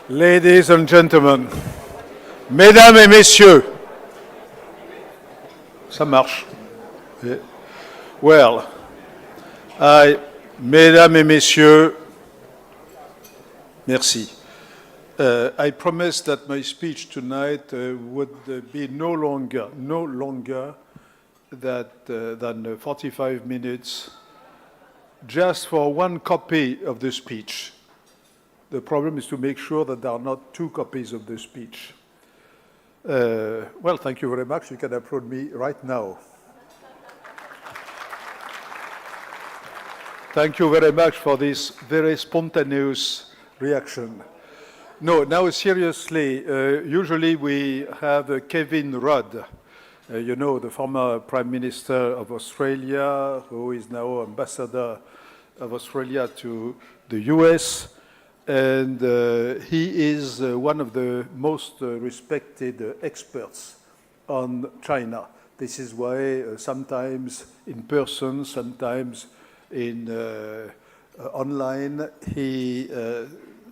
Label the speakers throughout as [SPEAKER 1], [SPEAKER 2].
[SPEAKER 1] Ladies and gentlemen, mesdames et messieurs, ça marche. Well, mesdames et messieurs, merci. I promised that my speech tonight would be no longer than 45 minutes, just for one copy of the speech. The problem is to make sure that there are not two copies of the speech. Well, thank you very much. You can applaud me right now. Thank you very much for this very spontaneous reaction. No, now seriously, usually we have Kevin Rudd, you know, the former Prime Minister of Australia, who is now Ambassador of Australia to the US. And he is one of the most respected experts on China. This is why sometimes in person, sometimes in online, he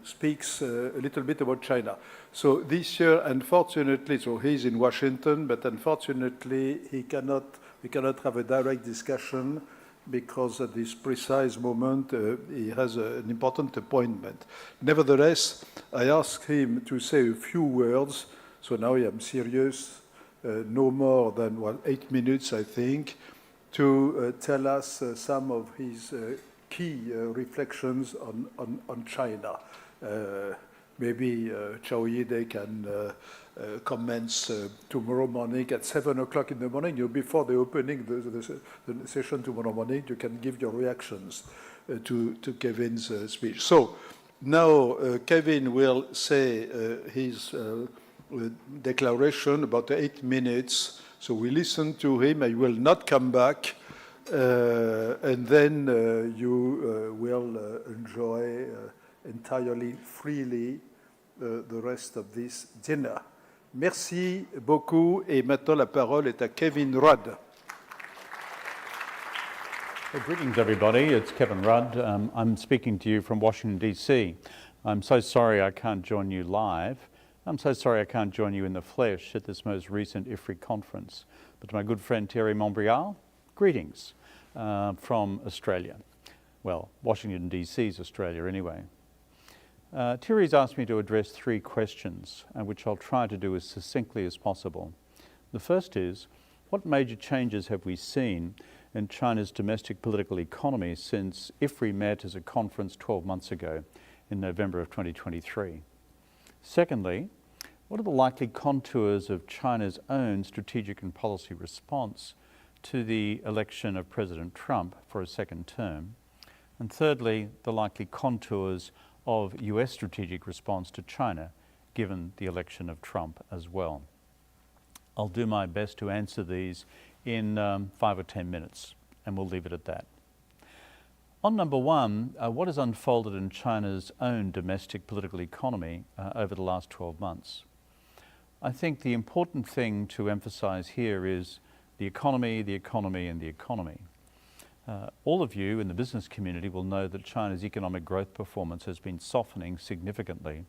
[SPEAKER 1] speaks a little bit about China. So this year, unfortunately, so he's in Washington, but unfortunately, we cannot have a direct discussion because at this precise moment, he has an important appointment. Nevertheless, I asked him to say a few words, so now I am serious, no more than 8 minutes, I think, to tell us some of his key reflections on China. Maybe Chao Yide can commence tomorrow morning at 7 o'clock in the morning. Before the opening, the session tomorrow morning, you can give your reactions to Kevin's speech. So now Kevin will say his declaration about 8 minutes. So we listen to him. I will not come back. And then you will enjoy entirely freely the rest of this dinner. Merci beaucoup. Et maintenant, la parole est à Kevin Rudd.
[SPEAKER 2] Well, greetings, everybody. It's Kevin Rudd. I'm speaking to you from Washington, D.C. I'm so sorry I can't join you live. I'm so sorry I can't join you in the flesh at this most recent Ifri conference. But to my good friend Thierry Montbrial, greetings from Australia. Well, Washington, D.C. is Australia anyway. Thierry's asked me to address 3 questions, which I'll try to do as succinctly as possible. The first is, what major changes have we seen in China's domestic political economy since Ifri met as a conference 12 months ago in November of 2023? Secondly, what are the likely contours of China's own strategic and policy response to the election of President Trump for a second term? And thirdly, the likely contours of US strategic response to China, given the election of Trump as well. I'll do my best to answer these in 5 or 10 minutes, and we'll leave it at that. On number 1, what has unfolded in China's own domestic political economy over the last 12 months? I think the important thing to emphasize here is the economy, the economy, and the economy. All of you in the business community will know that China's economic growth performance has been softening significantly,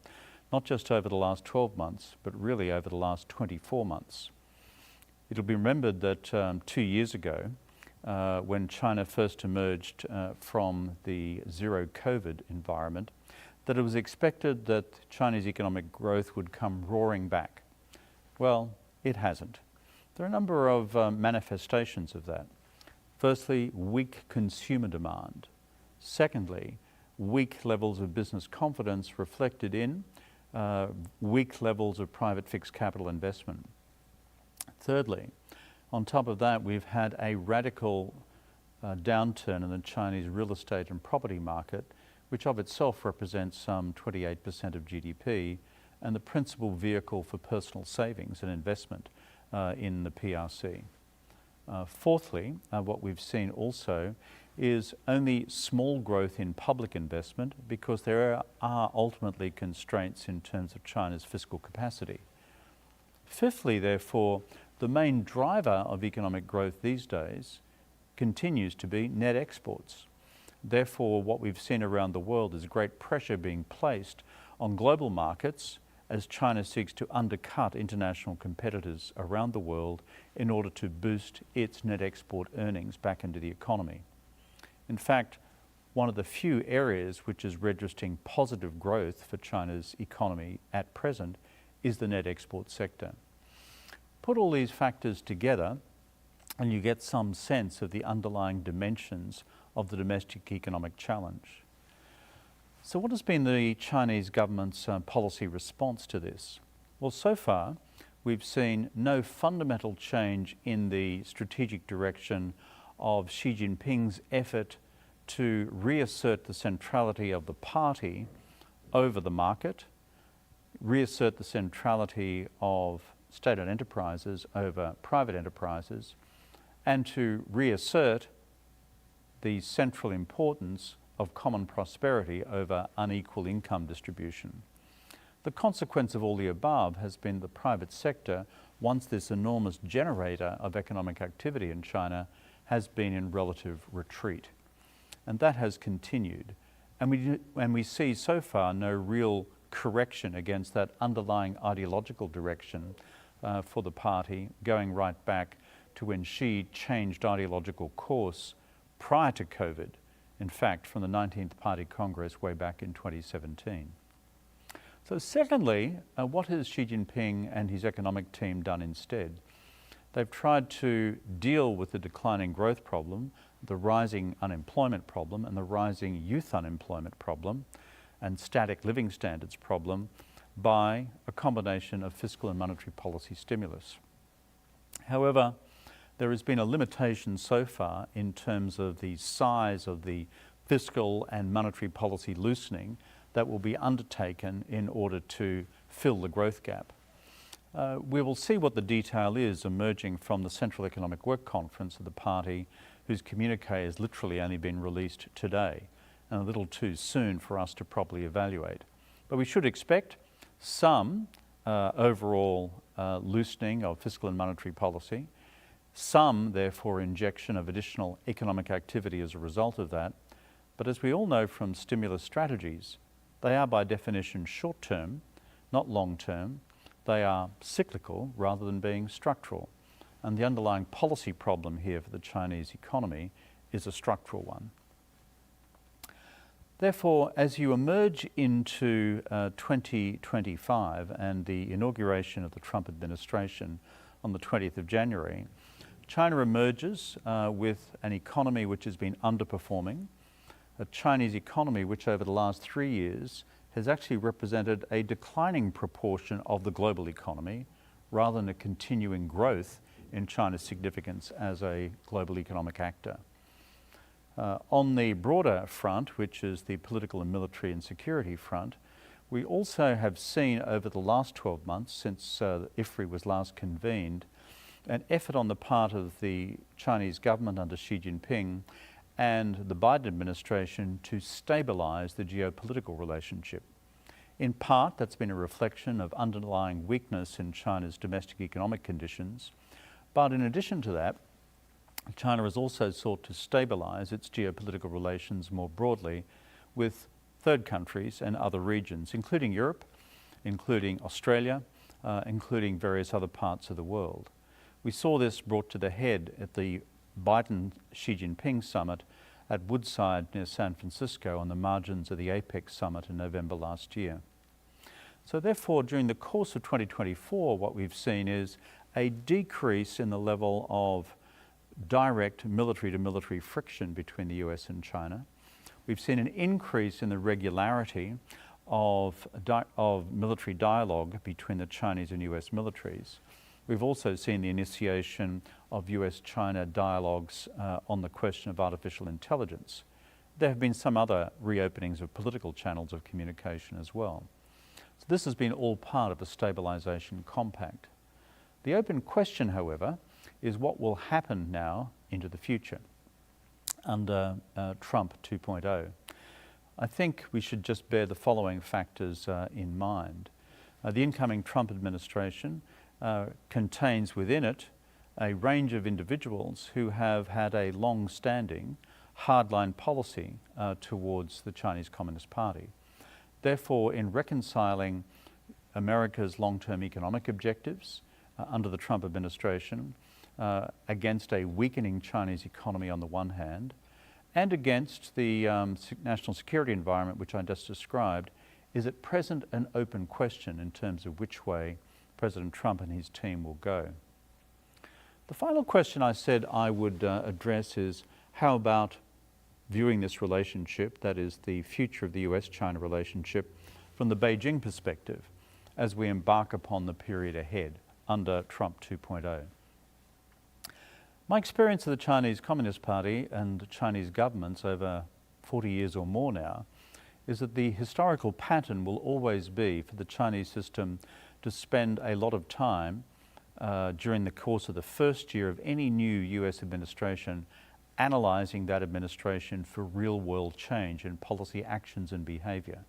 [SPEAKER 2] not just over the last 12 months, but really over the last 24 months. It'll be remembered that 2 years ago, when China first emerged from the zero COVID environment, that it was expected that Chinese economic growth would come roaring back. Well, it hasn't. There are a number of manifestations of that. Firstly, weak consumer demand. Secondly, weak levels of business confidence reflected in weak levels of private fixed capital investment. Thirdly, on top of that, we've had a radical downturn in the Chinese real estate and property market, which of itself represents some 28% of GDP and the principal vehicle for personal savings and investment in the PRC. Fourthly, what we've seen also is only small growth in public investment because there are ultimately constraints in terms of China's fiscal capacity. Fifthly, therefore, the main driver of economic growth these days continues to be net exports. Therefore, what we've seen around the world is great pressure being placed on global markets as China seeks to undercut international competitors around the world in order to boost its net export earnings back into the economy. In fact, one of the few areas which is registering positive growth for China's economy at present is the net export sector. Put all these factors together and you get some sense of the underlying dimensions of the domestic economic challenge. So what has been the Chinese government's policy response to this? Well, so far, we've seen no fundamental change in the strategic direction of Xi Jinping's effort to reassert the centrality of the party over the market, reassert the centrality of state-owned enterprises over private enterprises, and to reassert the central importance of common prosperity over unequal income distribution. The consequence of all the above has been the private sector, once this enormous generator of economic activity in China, has been in relative retreat. And that has continued. And we see so far no real correction against that underlying ideological direction for the party, going right back to when Xi changed ideological course prior to COVID, in fact, from the 19th Party Congress way back in 2017. So secondly, what has Xi Jinping and his economic team done instead? They've tried to deal with the declining growth problem, the rising unemployment problem, and the rising youth unemployment problem, and static living standards problem by a combination of fiscal and monetary policy stimulus. However, there has been a limitation so far in terms of the size of the fiscal and monetary policy loosening that will be undertaken in order to fill the growth gap. We will see what the detail is emerging from the Central Economic Work Conference of the party, whose communique has literally only been released today, and a little too soon for us to properly evaluate. But we should expect some overall loosening of fiscal and monetary policy, some, therefore, injection of additional economic activity as a result of that. But as we all know from stimulus strategies, they are by definition short-term, not long-term. They are cyclical rather than being structural. And the underlying policy problem here for the Chinese economy is a structural one. Therefore, as you emerge into 2025 and the inauguration of the Trump administration on the 20th of January, China emerges with an economy which has been underperforming, a Chinese economy which over the last 3 years has actually represented a declining proportion of the global economy rather than a continuing growth in China's significance as a global economic actor. On the broader front, which is the political and military and security front, we also have seen over the last 12 months, since Ifri was last convened, an effort on the part of the Chinese government under Xi Jinping and the Biden administration to stabilize the geopolitical relationship. In part, that's been a reflection of underlying weakness in China's domestic economic conditions. But in addition to that, China has also sought to stabilize its geopolitical relations more broadly with third countries and other regions, including Europe, including Australia, including various other parts of the world. We saw this brought to the head at the Biden-Xi Jinping summit at Woodside near San Francisco on the margins of the APEC summit in November last year. So therefore, during the course of 2024, what we've seen is a decrease in the level of direct military-to-military friction between the US and China. We've seen an increase in the regularity of military dialogue between the Chinese and US militaries. We've also seen the initiation of US-China dialogues on the question of artificial intelligence. There have been some other reopenings of political channels of communication as well. So this has been all part of a stabilization compact. The open question, however, is what will happen now into the future under Trump 2.0. I think we should just bear the following factors in mind. The incoming Trump administration contains within it a range of individuals who have had a long-standing hardline policy towards the Chinese Communist Party. Therefore, in reconciling America's long-term economic objectives under the Trump administration against a weakening Chinese economy on the one hand, and against the national security environment which I just described, is at present an open question in terms of which way President Trump and his team will go. The final question I said I would address is, how about viewing this relationship, that is the future of the US-China relationship, from the Beijing perspective as we embark upon the period ahead under Trump 2.0. My experience of the Chinese Communist Party and Chinese governments over 40 years or more now is that the historical pattern will always be for the Chinese system to spend a lot of time during the course of the first year of any new US administration analysing that administration for real-world change in policy actions and behaviour.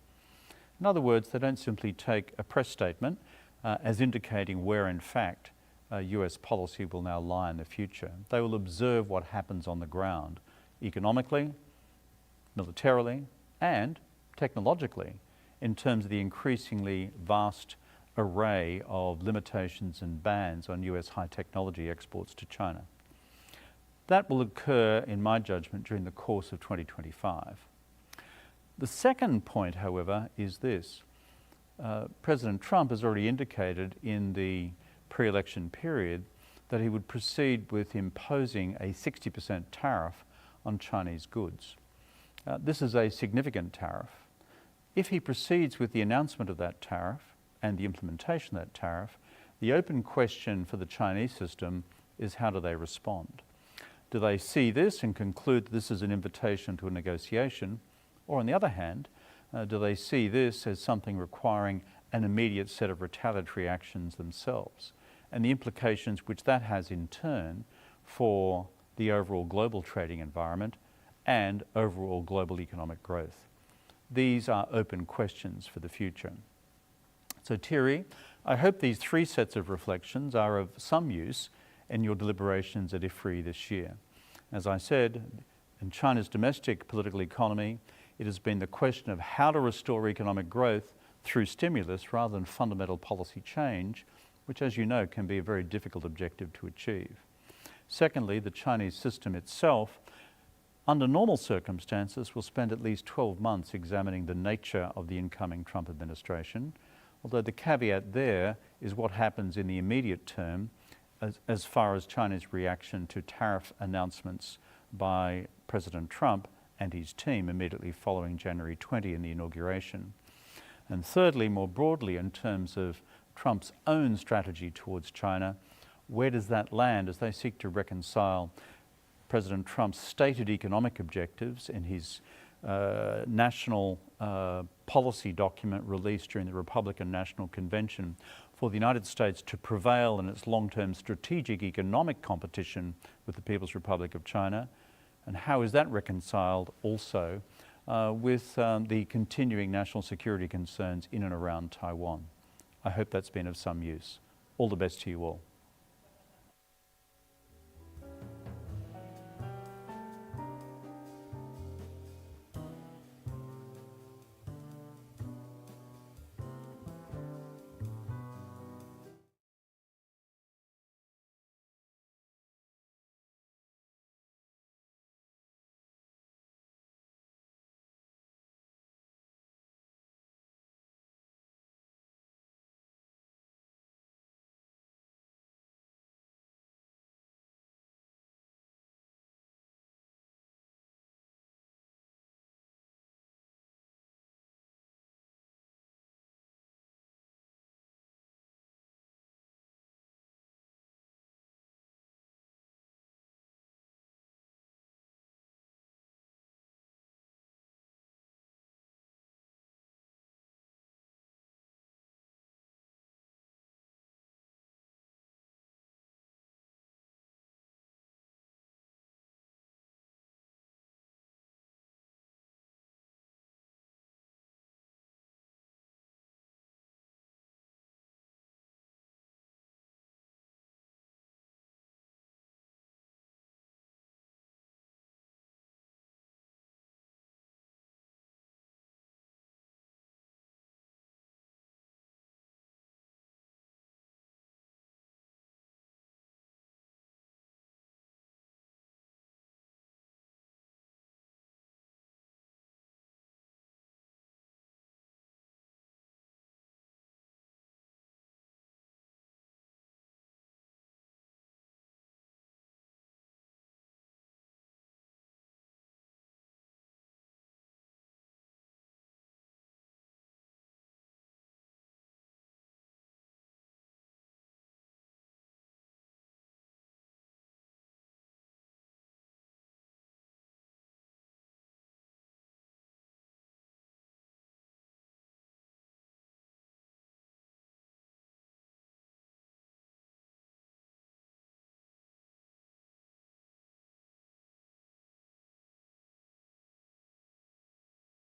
[SPEAKER 2] In other words, they don't simply take a press statement as indicating where in fact US policy will now lie in the future. They will observe what happens on the ground, economically, militarily, and technologically, in terms of the increasingly vast array of limitations and bans on US high technology exports to China. That will occur, in my judgment, during the course of 2025. The second point, however, is this. President Trump has already indicated in the pre-election period that he would proceed with imposing a 60% tariff on Chinese goods. This is a significant tariff. If he proceeds with the announcement of that tariff and the implementation of that tariff, the open question for the Chinese system is, how do they respond? Do they see this and conclude that this is an invitation to a negotiation? Or on the other hand, do they see this as something requiring an immediate set of retaliatory actions themselves, and the implications which that has in turn for the overall global trading environment and overall global economic growth? These are open questions for the future. So Thierry, I hope these three sets of reflections are of some use in your deliberations at Ifri this year. As I said, in China's domestic political economy, it has been the question of how to restore economic growth through stimulus rather than fundamental policy change, which, as you know, can be a very difficult objective to achieve. Secondly, the Chinese system itself, under normal circumstances, will spend at least 12 months examining the nature of the incoming Trump administration, although the caveat there is what happens in the immediate term as far as China's reaction to tariff announcements by President Trump and his team immediately following January 20 in the inauguration. And thirdly, more broadly, in terms of Trump's own strategy towards China, where does that land as they seek to reconcile President Trump's stated economic objectives in his national policy document released during the Republican National Convention for the United States to prevail in its long-term strategic economic competition with the People's Republic of China? And how is that reconciled also with the continuing national security concerns in and around Taiwan? I hope that's been of some use. All the best to you all.